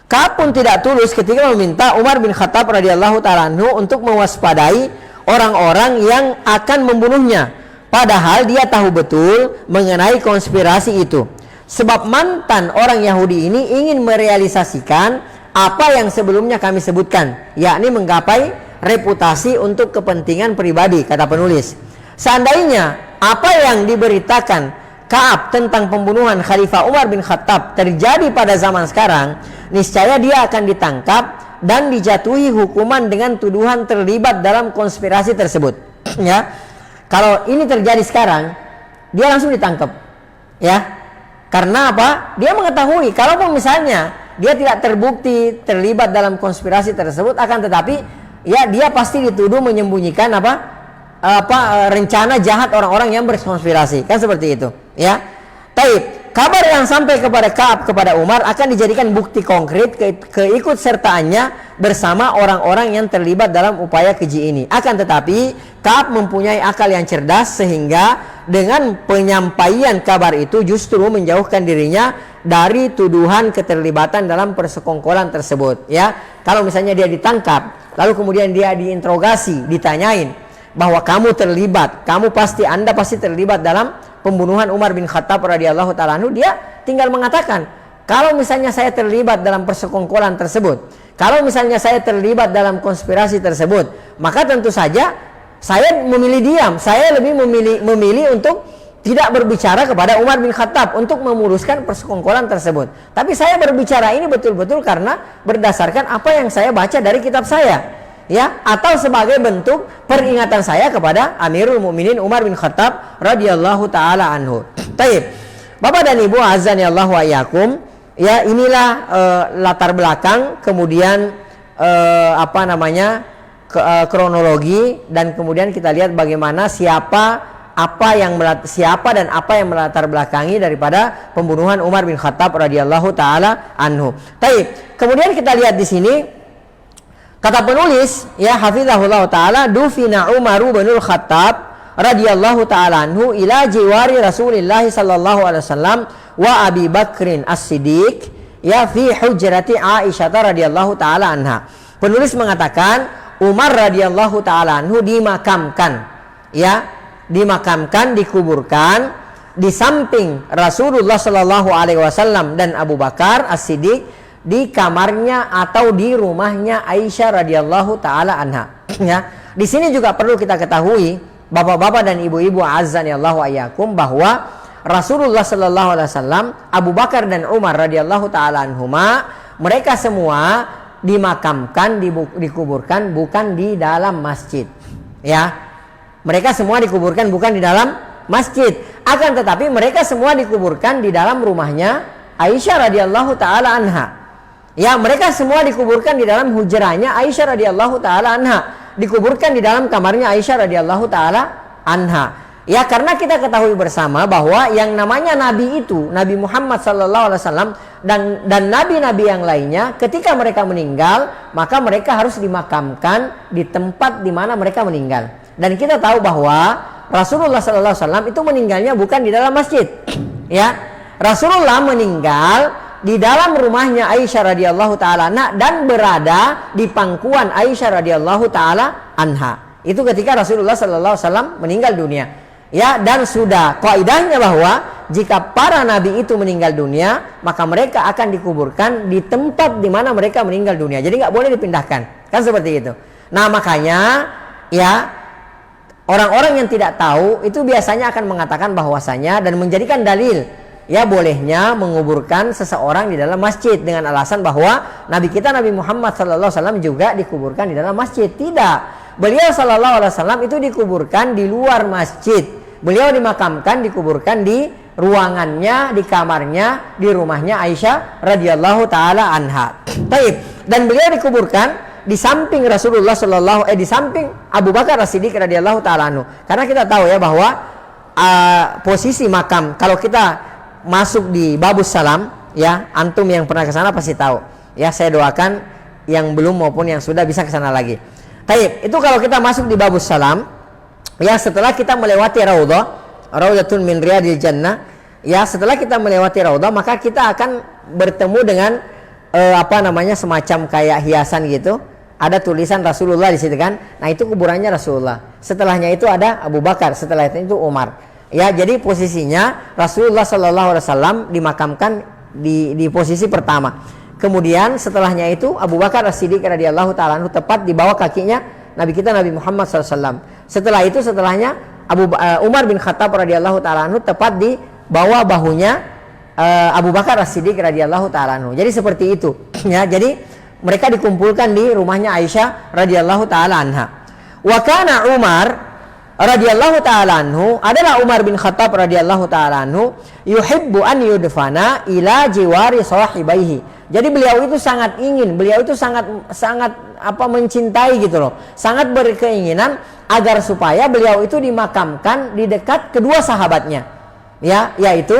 Ka'ab pun tidak tulus ketika meminta Umar bin Khattab radhiyallahu ta'ala anhu untuk mewaspadai orang-orang yang akan membunuhnya. Padahal dia tahu betul mengenai konspirasi itu. Sebab mantan orang Yahudi ini ingin merealisasikan apa yang sebelumnya kami sebutkan, yakni menggapai reputasi untuk kepentingan pribadi, kata penulis. Seandainya apa yang diberitakan Ka'ab tentang pembunuhan Khalifah Umar bin Khattab terjadi pada zaman sekarang, niscaya dia akan ditangkap dan dijatuhi hukuman dengan tuduhan terlibat dalam konspirasi tersebut. Ya, kalau ini terjadi sekarang, dia langsung ditangkap. Ya, karena apa? Dia mengetahui kalaupun misalnya dia tidak terbukti terlibat dalam konspirasi tersebut, akan tetapi ya dia pasti dituduh menyembunyikan rencana jahat orang-orang yang berkonspirasi, kan seperti itu, ya. Taib, kabar yang sampai kepada Ka'ab kepada Umar akan dijadikan bukti konkret keikutsertaannya bersama orang-orang yang terlibat dalam upaya keji ini. Akan tetapi Ka'ab mempunyai akal yang cerdas sehingga dengan penyampaian kabar itu justru menjauhkan dirinya dari tuduhan keterlibatan dalam persekongkolan tersebut, ya. Kalau misalnya dia ditangkap, lalu kemudian dia diinterogasi, ditanyain bahwa kamu terlibat, Anda pasti terlibat dalam pembunuhan Umar bin Khattab radhiyallahu ta'ala anhu, dia tinggal mengatakan, kalau misalnya saya terlibat dalam persekongkolan tersebut, kalau misalnya saya terlibat dalam konspirasi tersebut, maka tentu saja saya memilih diam, saya lebih memilih untuk tidak berbicara kepada Umar bin Khattab untuk memuluskan persekongkolan tersebut. Tapi saya berbicara ini betul-betul karena berdasarkan apa yang saya baca dari kitab saya, ya, atau sebagai bentuk peringatan saya kepada Amirul Mukminin Umar bin Khattab radhiyallahu taala anhu. Taib, Bapak dan Ibu azani Allah wa iyyakum, ya, inilah latar belakang, kemudian kronologi, dan kemudian kita lihat bagaimana siapa dan apa yang melatar belakangi daripada pembunuhan Umar bin Khattab radhiyallahu taala anhu. Taib, kemudian kita lihat di sini. Kata penulis, ya, hafizahullah ta'ala, dufina Umar bin Khattab radhiyallahu ta'ala anhu ila jiwari Rasulillah sallallahu alaihi wasallam wa Abi Bakrin As-Siddiq, ya, fi hujrati Aisyah radhiyallahu ta'ala anha. Penulis mengatakan Umar radhiyallahu ta'ala anhu dimakamkan, ya, dikuburkan di samping Rasulullah sallallahu alaihi wasallam dan Abu Bakar As-Siddiq di kamarnya atau di rumahnya Aisyah radhiyallahu taala anha. Ya, di sini juga perlu kita ketahui, bapak-bapak dan ibu-ibu azani Allah wa iyyakum, bahwa Rasulullah sallallahu alaihi wasallam, Abu Bakar dan Umar radhiyallahu taala anhuma, mereka semua dimakamkan, dikuburkan bukan di dalam masjid. Ya, mereka semua dikuburkan bukan di dalam masjid. Akan tetapi mereka semua dikuburkan di dalam rumahnya Aisyah radhiyallahu taala anha. Ya, mereka semua dikuburkan di dalam hujrahnya Aisyah radhiyallahu taala anha, dikuburkan di dalam kamarnya Aisyah radhiyallahu taala anha. Ya, karena kita ketahui bersama bahwa yang namanya nabi itu, Nabi Muhammad sallallahu alaihi wasallam dan nabi-nabi yang lainnya, ketika mereka meninggal, maka mereka harus dimakamkan di tempat di mana mereka meninggal. Dan kita tahu bahwa Rasulullah sallallahu alaihi wasallam itu meninggalnya bukan di dalam masjid. Ya, Rasulullah meninggal di dalam rumahnya Aisyah radhiyallahu taala anha dan berada di pangkuan Aisyah radhiyallahu taala anha. Itu ketika Rasulullah sallallahu alaihi wasallam meninggal dunia. Ya, dan sudah kaidahnya bahwa jika para nabi itu meninggal dunia, maka mereka akan dikuburkan di tempat di mana mereka meninggal dunia. Jadi nggak boleh dipindahkan. Kan seperti itu. Nah, makanya ya, orang-orang yang tidak tahu itu biasanya akan mengatakan bahwasanya dan menjadikan dalil ya bolehnya menguburkan seseorang di dalam masjid dengan alasan bahwa Nabi kita Nabi Muhammad sallallahu alaihi wasallam juga dikuburkan di dalam masjid. Tidak. Beliau sallallahu alaihi wasallam itu dikuburkan di luar masjid. Beliau dimakamkan, dikuburkan di ruangannya, di kamarnya, di rumahnya Aisyah radhiyallahu taala anha. Taib. Dan beliau dikuburkan di samping Rasulullah di samping Abu Bakar As-Siddiq radhiyallahu taala anhu. Karena kita tahu ya bahwa posisi makam, kalau kita masuk di Babus Salam ya, antum yang pernah ke sana pasti tahu. Ya, saya doakan yang belum maupun yang sudah bisa ke sana lagi. Taib, itu kalau kita masuk di Babus Salam ya, setelah kita melewati Raudhatun min Riyadil Jannah, ya setelah kita melewati Raudhah maka kita akan bertemu dengan semacam kayak hiasan gitu. Ada tulisan Rasulullah di situ kan. Nah, itu kuburannya Rasulullah. Setelahnya itu ada Abu Bakar, setelah itu Umar. Ya, jadi posisinya Rasulullah sallallahu alaihi wasallam dimakamkan di posisi pertama. Kemudian setelahnya itu Abu Bakar As-Siddiq radhiyallahu taala anhu tepat di bawah kakinya Nabi kita Nabi Muhammad sallallahu alaihi wasallam. Setelah itu setelahnya Umar bin Khattab radhiyallahu taala anhu tepat di bawah bahunya Abu Bakar As-Siddiq radhiyallahu taala anhu. Jadi seperti itu ya. Jadi mereka dikumpulkan di rumahnya Aisyah radhiyallahu taala anha. Wa kana Umar radhiyallahu taala anhu, adalah Umar bin Khattab radhiyallahu taala anhu, yuhibbu an yudfana ila jiwari sahibaihi. Jadi beliau itu sangat ingin, beliau itu sangat mencintai gitu loh. Sangat berkeinginan agar supaya beliau itu dimakamkan di dekat kedua sahabatnya. Ya, yaitu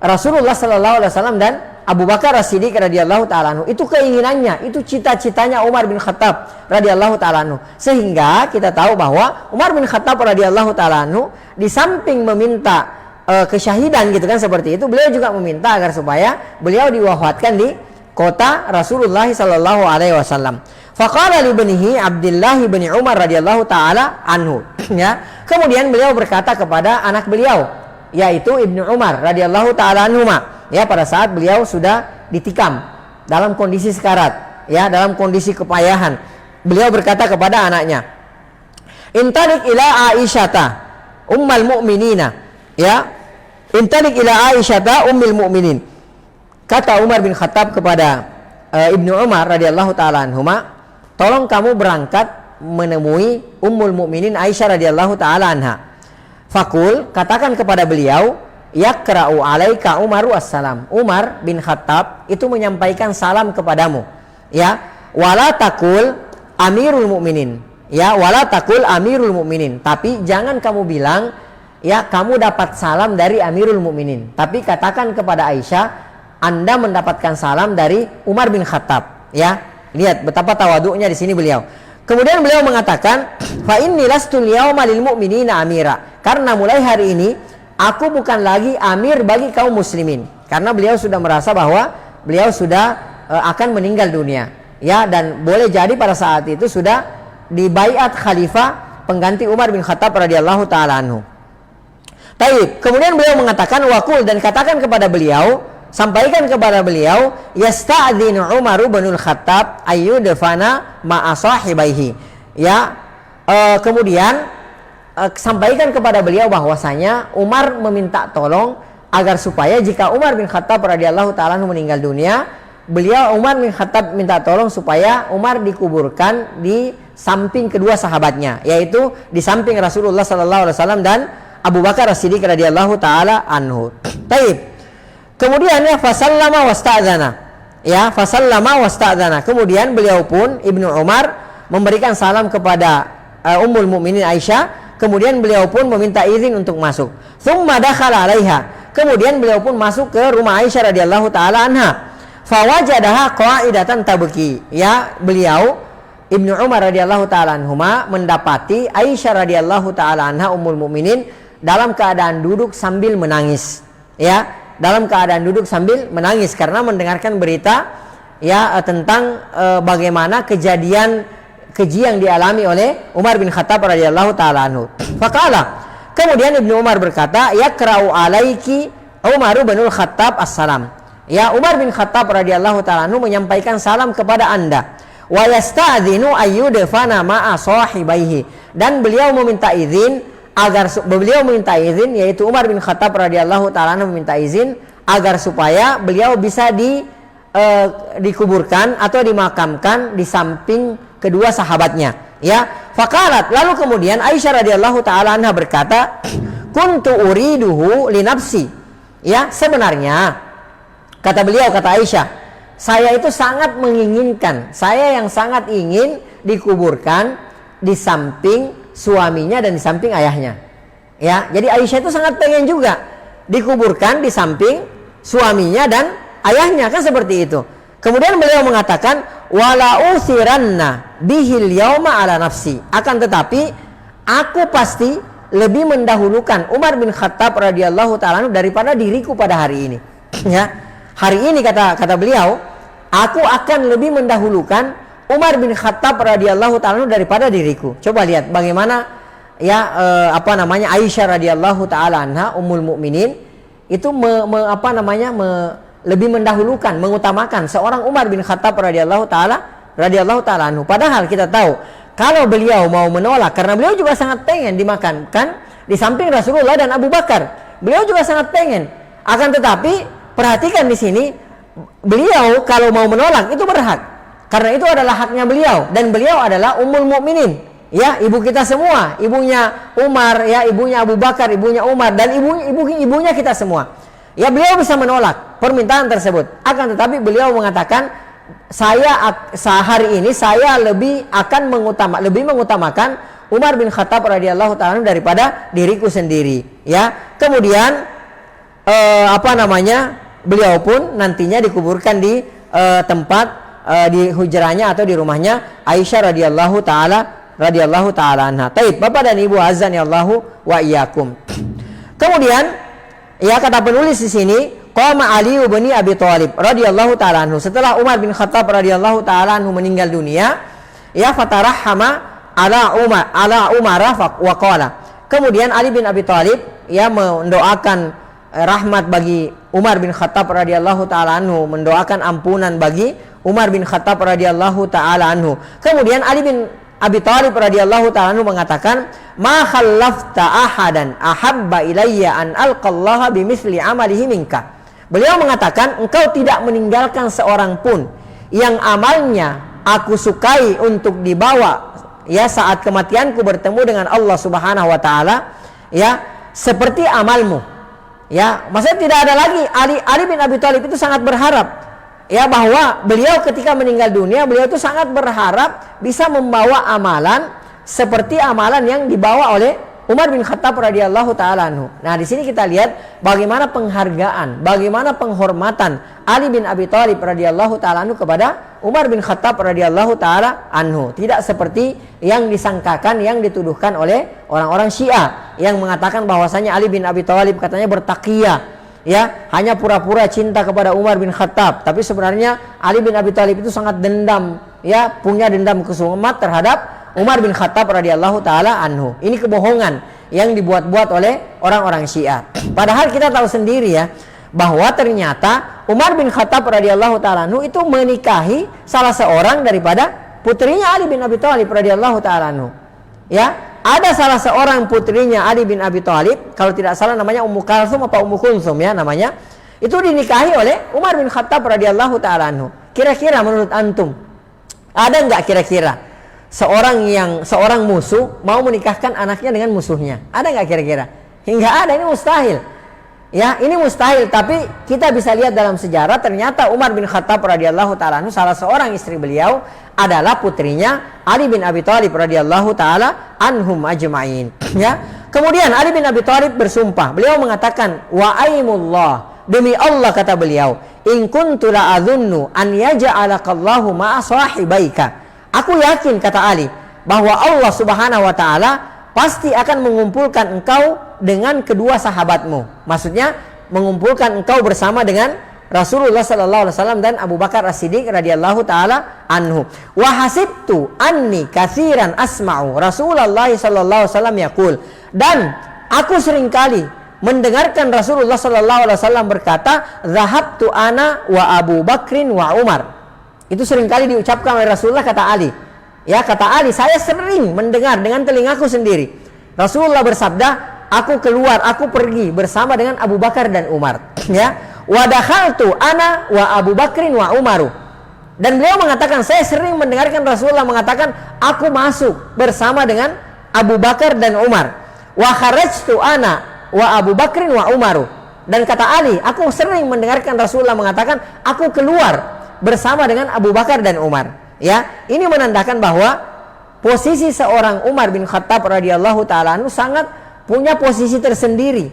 Rasulullah sallallahu alaihi wasallam dan Abu Bakar As-Siddiq radhiyallahu taala anhu. Itu keinginannya, itu cita-citanya Umar bin Khattab radhiyallahu taala anhu. Sehingga kita tahu bahwa Umar bin Khattab radhiyallahu taala anhu di samping meminta kesyahidan gitu kan seperti itu, beliau juga meminta agar supaya beliau diwafatkan di kota Rasulullah sallallahu alaihi wasallam. Faqala li ibnihi Abdullah bin Umar radhiyallahu taala anhu, ya. Kemudian beliau berkata kepada anak beliau, yaitu Ibnu Umar radhiyallahu taala anhuma, ya, pada saat beliau sudah ditikam dalam kondisi sekarat, ya, dalam kondisi kepayahan. Beliau berkata kepada anaknya, "Intalik ila Aisyata ummul mu'minina." Ya, "Intalik ila Aisyata ummul mu'minin." Kata Umar bin Khattab kepada Ibnu Umar radhiyallahu taala anhuma, "Tolong kamu berangkat menemui Ummul Mukminin Aisyah radhiyallahu taala anha. Fakul, katakan kepada beliau, yaqra'u 'alaika Umaru assalam." Umar bin Khattab itu menyampaikan salam kepadamu. Ya, wala taqul Amirul Mukminin. Ya, wala taqul Amirul Mukminin. Tapi jangan kamu bilang, ya, kamu dapat salam dari Amirul Mukminin. Tapi katakan kepada Aisyah, Anda mendapatkan salam dari Umar bin Khattab. Ya, lihat betapa tawaduknya di sini beliau. Kemudian beliau mengatakan, fa inni lastu al-yawma lil mu'minina amira. Karena mulai hari ini aku bukan lagi amir bagi kaum muslimin. Karena beliau sudah merasa bahwa beliau sudah akan meninggal dunia. Ya, dan boleh jadi pada saat itu sudah dibaiat khalifah pengganti Umar bin Khattab radhiyallahu taala anhu. Taib. Kemudian beliau mengatakan waqul, dan katakan kepada beliau, sampaikan kepada beliau, yasta'dzinu Umar bin Khattab ayyudfana ma'a sahibaihi. Ya, kemudian sampaikan kepada beliau bahwasanya Umar meminta tolong agar supaya jika Umar bin Khattab radhiyallahu taala meninggal dunia, Umar bin Khattab minta tolong supaya Umar dikuburkan di samping kedua sahabatnya, yaitu di samping Rasulullah sallallahu alaihi wasallam dan Abu Bakar As-Siddiq radhiyallahu taala anhu. Taib. Kemudian ya fasallama wasta'dzana. Ya, fasallama wasta'dzana. Kemudian beliau pun Ibnu Umar memberikan salam kepada Ummul Mukminin Aisyah. Kemudian beliau pun meminta izin untuk masuk. Tsumma dakhala 'alaiha. Kemudian beliau pun masuk ke rumah Aisyah radhiyallahu taala anha. Fawajadaha qa'idatan tabki. Ya, beliau Ibnu Umar radhiyallahu taala anhuma mendapati Aisyah radhiyallahu taala anha Ummul Mukminin dalam keadaan duduk sambil menangis. Ya, dalam keadaan duduk sambil menangis karena mendengarkan berita, ya, tentang bagaimana kejadian keji yang dialami oleh Umar bin Khattab radhiyallahu taala anhu. Faqala, kemudian Ibnu Umar berkata, yaqra'u 'alaiki Umar bin Khattab assalam. Ya, Umar bin Khattab radhiyallahu taala anhu menyampaikan salam kepada Anda. Wa yasta'dzinu ayyudfana ma'a sahibaihi, dan beliau meminta izin yaitu Umar bin Khattab radhiyallahu taala meminta izin agar supaya beliau bisa dikuburkan atau dimakamkan di samping kedua sahabatnya. Ya, faqalat, lalu kemudian Aisyah radhiyallahu taala anha berkata, kuntu uriduhu li nafsi. Ya, sebenarnya kata beliau, kata Aisyah, saya itu sangat menginginkan, saya yang sangat ingin dikuburkan di samping suaminya dan di samping ayahnya. Ya, jadi Aisyah itu sangat pengen juga dikuburkan di samping suaminya dan ayahnya, kan seperti itu. Kemudian beliau mengatakan wala usiranna bihil yauma ala nafsi. Akan tetapi aku pasti lebih mendahulukan Umar bin Khattab radhiyallahu taala daripada diriku pada hari ini. Ya. Hari ini kata beliau, aku akan lebih mendahulukan Umar bin Khattab radhiyallahu taala daripada diriku. Coba lihat bagaimana ya Aisyah radhiyallahu taala anha ummul mukminin itu lebih mendahulukan, mengutamakan seorang Umar bin Khattab radhiyallahu taala anhu. Padahal kita tahu kalau beliau mau menolak, karena beliau juga sangat pengen dimakamkan di samping Rasulullah dan Abu Bakar. Beliau juga sangat pengen. Akan tetapi perhatikan di sini, beliau kalau mau menolak itu berhak, karena itu adalah haknya beliau, dan beliau adalah ummul mukminin. Ya, ibu kita semua, ibunya Umar, ya, ibunya Abu Bakar, ibunya Umar, dan ibunya kita semua. Ya, beliau bisa menolak permintaan tersebut. Akan tetapi beliau mengatakan, hari ini saya lebih mengutamakan Umar bin Khattab radhiyallahu taala daripada diriku sendiri. Ya, kemudian beliau pun nantinya dikuburkan di tempat di hujrahnya atau di rumahnya Aisyah radhiyallahu taala anha. Taib, Bapak dan Ibu azan ya Allahu wa iyyakum. Kemudian ya, kata penulis di sini, qama Ali bin Abi Thalib radhiyallahu taala anhu. Setelah Umar bin Khattab radhiyallahu taala anhu meninggal dunia, ya, fatarahhama ala Umar wa qala. Kemudian Ali bin Abi Thalib ya mendoakan rahmat bagi Umar bin Khattab radhiyallahu taala anhu, mendoakan ampunan bagi Umar bin Khattab radhiyallahu taala anhu. Kemudian Ali bin Abi Thalib radhiyallahu taala anhu mengatakan, "Ma khallafta ahadan ahabba ilayya an alqallaha bimithli amalihi minka." Beliau mengatakan, engkau tidak meninggalkan seorang pun yang amalnya aku sukai untuk dibawa ya saat kematianku bertemu dengan Allah Subhanahu wa taala, ya, seperti amalmu. Ya, maksudnya tidak ada lagi. Ali bin Abi Thalib itu sangat berharap ya bahwa beliau ketika meninggal dunia, beliau itu sangat berharap bisa membawa amalan seperti amalan yang dibawa oleh Umar bin Khattab radhiyallahu taala anhu. Nah, di sini kita lihat bagaimana penghargaan, bagaimana penghormatan Ali bin Abi Thalib radhiyallahu taala anhu kepada Umar bin Khattab radhiyallahu taala anhu. Tidak seperti yang disangkakan, yang dituduhkan oleh orang-orang Syiah yang mengatakan bahwasanya Ali bin Abi Thalib katanya bertaqiyah, ya, hanya pura-pura cinta kepada Umar bin Khattab, tapi sebenarnya Ali bin Abi Thalib itu sangat dendam, ya, punya dendam kesumat terhadap Umar bin Khattab radhiyallahu taala anhu. Ini kebohongan yang dibuat-buat oleh orang-orang Syiah. Padahal kita tahu sendiri ya bahwa ternyata Umar bin Khattab radhiyallahu taala anhu itu menikahi salah seorang daripada putrinya Ali bin Abi Thalib radhiyallahu taala anhu. Ya, ada salah seorang putrinya Ali bin Abi Thalib, kalau tidak salah namanya Ummu Kalsum atau Ummu Kulsum ya namanya, itu dinikahi oleh Umar bin Khattab radhiyallahu taala anhu. Kira-kira menurut antum ada enggak kira-kira seorang musuh mau menikahkan anaknya dengan musuhnya? Ada nggak kira-kira? Hingga ada, ini mustahil. Ya, ini mustahil. Tapi kita bisa lihat dalam sejarah, ternyata Umar bin Khattab radhiyallahu taala anhu, salah seorang istri beliau adalah putrinya Ali bin Abi Thalib radhiyallahu taala anhum ajma'in. Ya. Kemudian Ali bin Abi Thalib bersumpah. Beliau mengatakan, "Wa aimullah, demi Allah," kata beliau, "in kuntu la adzunnu an yaj'alakallahu ma'a sahibaika." Aku yakin, kata Ali, bahwa Allah Subhanahu wa taala pasti akan mengumpulkan engkau dengan kedua sahabatmu. Maksudnya mengumpulkan engkau bersama dengan Rasulullah sallallahu alaihi wasallam dan Abu Bakar As-Siddiq radhiyallahu taala anhu. Wa hasibtu anni katsiran asma'u Rasulullah sallallahu alaihi wasallam yaqul. Dan aku seringkali mendengarkan Rasulullah sallallahu alaihi wasallam berkata, "Zahabtu ana wa Abu Bakrin wa Umar." Itu seringkali diucapkan oleh Rasulullah, kata Ali. Ya, kata Ali, saya sering mendengar dengan telingaku sendiri. Rasulullah bersabda, aku keluar, aku pergi bersama dengan Abu Bakar dan Umar. Ya, wa dakhaltu ana wa Abu Bakrin wa Umaru. Dan beliau mengatakan, saya sering mendengarkan Rasulullah mengatakan, aku masuk bersama dengan Abu Bakar dan Umar. Wa kharajtu ana wa Abu Bakrin wa Umaru. Dan kata Ali, aku sering mendengarkan Rasulullah mengatakan, aku keluar bersama dengan Abu Bakar dan Umar. Ya, ini menandakan bahwa posisi seorang Umar bin Khattab radhiyallahu taala anhu sangat punya posisi tersendiri.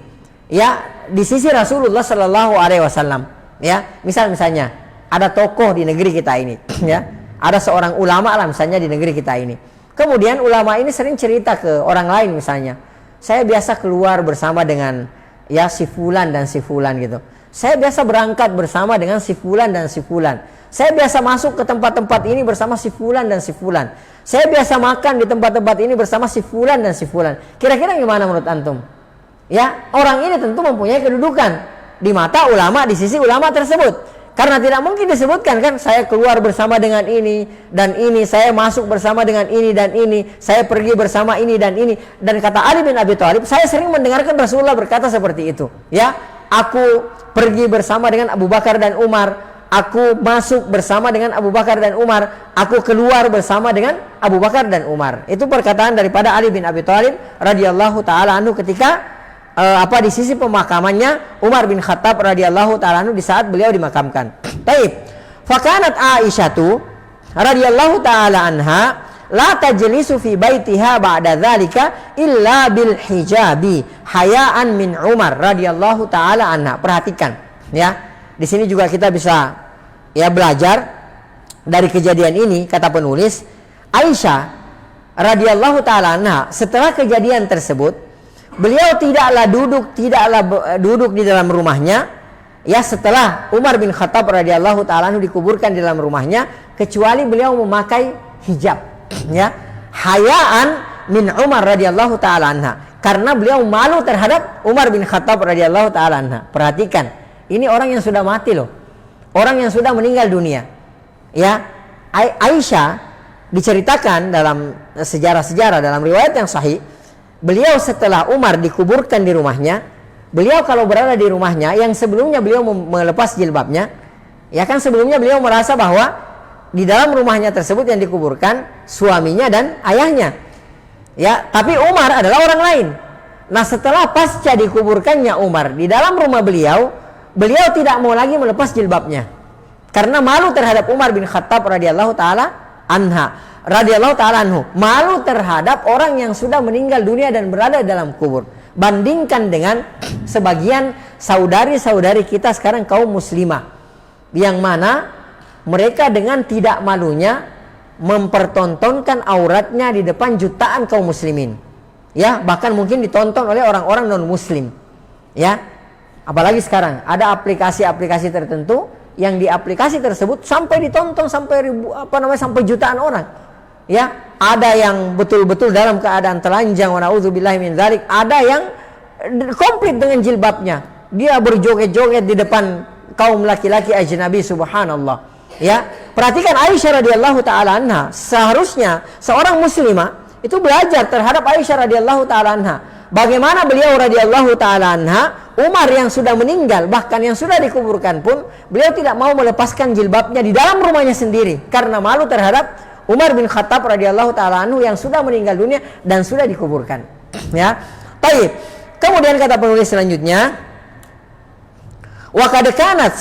Ya, di sisi Rasulullah Shallallahu alaihi wasallam. Ya, misalnya ada tokoh di negeri kita ini, ya. Ada seorang ulama lah misalnya di negeri kita ini. Kemudian ulama ini sering cerita ke orang lain misalnya. Saya biasa keluar bersama dengan ya si fulan dan si fulan gitu. Saya biasa berangkat bersama dengan si fulan dan si fulan. Saya biasa masuk ke tempat-tempat ini bersama si fulan dan si fulan. Saya biasa makan di tempat-tempat ini bersama si fulan dan si fulan. Kira-kira gimana menurut antum? Ya, orang ini tentu mempunyai kedudukan di mata ulama, di sisi ulama tersebut. Karena tidak mungkin disebutkan kan, saya keluar bersama dengan ini dan ini, saya masuk bersama dengan ini dan ini, saya pergi bersama ini dan ini. Dan kata Ali bin Abi Thalib, saya sering mendengarkan Rasulullah berkata seperti itu. Ya, aku pergi bersama dengan Abu Bakar dan Umar, aku masuk bersama dengan Abu Bakar dan Umar, aku keluar bersama dengan Abu Bakar dan Umar. Itu perkataan daripada Ali bin Abi Thalib radhiyallahu taala anhu ketika di sisi pemakamannya Umar bin Khattab radhiyallahu taala anhu di saat beliau dimakamkan. Baik. Fakanat Aisyatu radhiyallahu taala anha la tajlisu fi baitiha ba'da dzalika illa bil hijabi hayaan min Umar radhiyallahu taala anha. Perhatikan ya. Di sini juga kita bisa ya belajar dari kejadian ini. Kata penulis, Aisyah radhiyallahu taala anha setelah kejadian tersebut beliau tidaklah duduk di dalam rumahnya ya setelah Umar bin Khattab radhiyallahu taala anhu dikuburkan di dalam rumahnya, kecuali beliau memakai hijab ya, hayaan min Umar radhiyallahu taala anha, karena beliau malu terhadap Umar bin Khattab radhiyallahu taala anha. Perhatikan, ini orang yang sudah mati loh, orang yang sudah meninggal dunia ya. Aisyah diceritakan dalam sejarah-sejarah, dalam riwayat yang sahih, beliau setelah Umar dikuburkan di rumahnya, beliau kalau berada di rumahnya yang sebelumnya beliau melepas jilbabnya, ya kan sebelumnya beliau merasa bahwa di dalam rumahnya tersebut yang dikuburkan suaminya dan ayahnya. Ya, tapi Umar adalah orang lain. Nah, setelah pasca dikuburkannya Umar di dalam rumah beliau tidak mau lagi melepas jilbabnya karena malu terhadap Umar bin Khattab radhiyallahu taala anhu, malu terhadap orang yang sudah meninggal dunia dan berada dalam kubur. Bandingkan dengan sebagian saudari-saudari kita sekarang kaum muslimah, yang mana mereka dengan tidak malunya mempertontonkan auratnya di depan jutaan kaum muslimin. Ya, bahkan mungkin ditonton oleh orang-orang non muslim. Ya. Apalagi sekarang ada aplikasi-aplikasi tertentu yang di aplikasi tersebut sampai ditonton sampai sampai jutaan orang. Ya, ada yang betul-betul dalam keadaan telanjang, wa na'udzubillahi min dzalik, ada yang komplit dengan jilbabnya. Dia berjoget-joget di depan kaum laki-laki ajnabi, subhanallah. Ya, perhatikan Aisyah radhiyallahu taala anha, seharusnya seorang muslimah itu belajar terhadap Aisyah radhiyallahu taala anha. Bagaimana beliau radhiyallahu taala anha, Umar yang sudah meninggal, bahkan yang sudah dikuburkan pun, beliau tidak mau melepaskan jilbabnya di dalam rumahnya sendiri karena malu terhadap Umar bin Khattab radhiyallahu taala anhu yang sudah meninggal dunia dan sudah dikuburkan. Ya. Baik. Kemudian kata penulis selanjutnya, wa qad kanat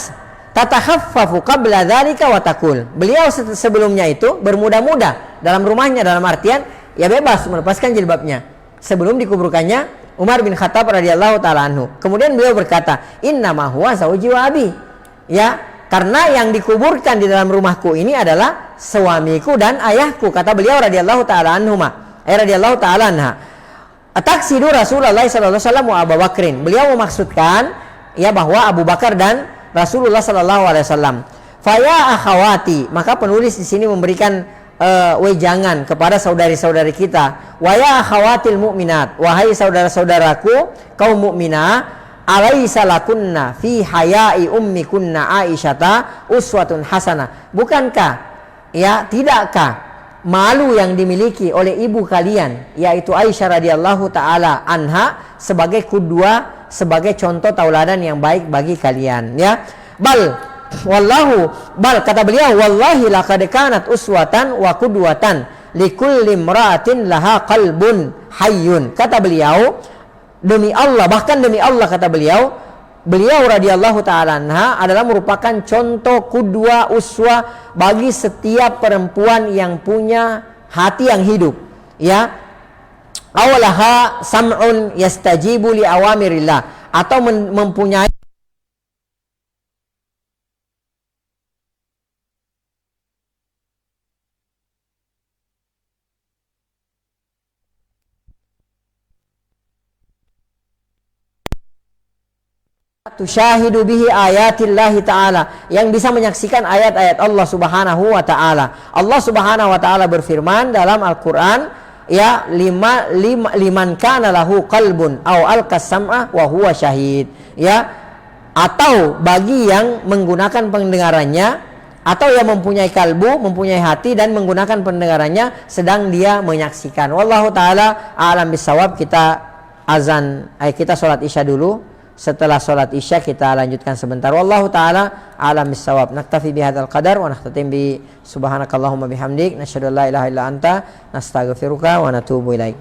tatakhaffafu qabla dzalika wa taqul. Beliau sebelumnya itu bermudah-mudah dalam rumahnya, dalam artian ya bebas melepaskan jilbabnya sebelum dikuburkannya Umar bin Khattab radhiyallahu taala anhu. Kemudian beliau berkata, "Inna ma huwa zauji wa abi." Ya, karena yang dikuburkan di dalam rumahku ini adalah suamiku dan ayahku, kata beliau radhiyallahu taala anhuma, radhiyallahu taala anha. Ataksidu Rasulullah sallallahu alaihi wasallam wa Abu Bakrin. Beliau memaksudkan ya bahwa Abu Bakar dan Rasulullah sallallahu alaihi wasallam. Faya akhawati, maka penulis di sini memberikan wejangan kepada saudari-saudari kita. Waya akhawatil mukminat, wahai saudara-saudaraku kaum mukminah, alaisa lakunna fi haya'i ummikunna Aisyata uswatun hasanah. Bukankah ya, tidakkah malu yang dimiliki oleh ibu kalian yaitu Aisyah radhiyallahu taala anha sebagai kudwa, sebagai contoh tauladan yang baik bagi kalian ya. Bal kata beliau, wallahi laqad kanat uswatan wa qudwatan likulli imra'atin laha qalbun hayyun. Kata beliau, demi Allah, bahkan demi Allah kata beliau, beliau radhiyallahu taala anha adalah merupakan contoh qudwa uswa bagi setiap perempuan yang punya hati yang hidup, ya. Awalaha sam'un yastajibu li awamirillah, atau mempunyai tusyahidu bihi ayatillahi ta'ala, yang bisa menyaksikan ayat-ayat Allah subhanahu wa ta'ala. Allah subhanahu wa ta'ala berfirman dalam Al-Quran, ya, liman kana lahu qalbun aw alqas sam'a wa huwa syahid, ya, atau bagi yang menggunakan pendengarannya, atau yang mempunyai kalbu, mempunyai hati dan menggunakan pendengarannya sedang dia menyaksikan. Wallahu ta'ala a'lam bisawab. Kita azan, kita sholat isya dulu. Setelah sholat isya kita lanjutkan sebentar. Wallahu ta'ala a'lam bissawab. Naktafi bihadzal qadar wa nakhtatim bi subhanakallahumma bihamdik nasyhadu an la ilaha illa anta nastaghfiruka wa natubu ilaik.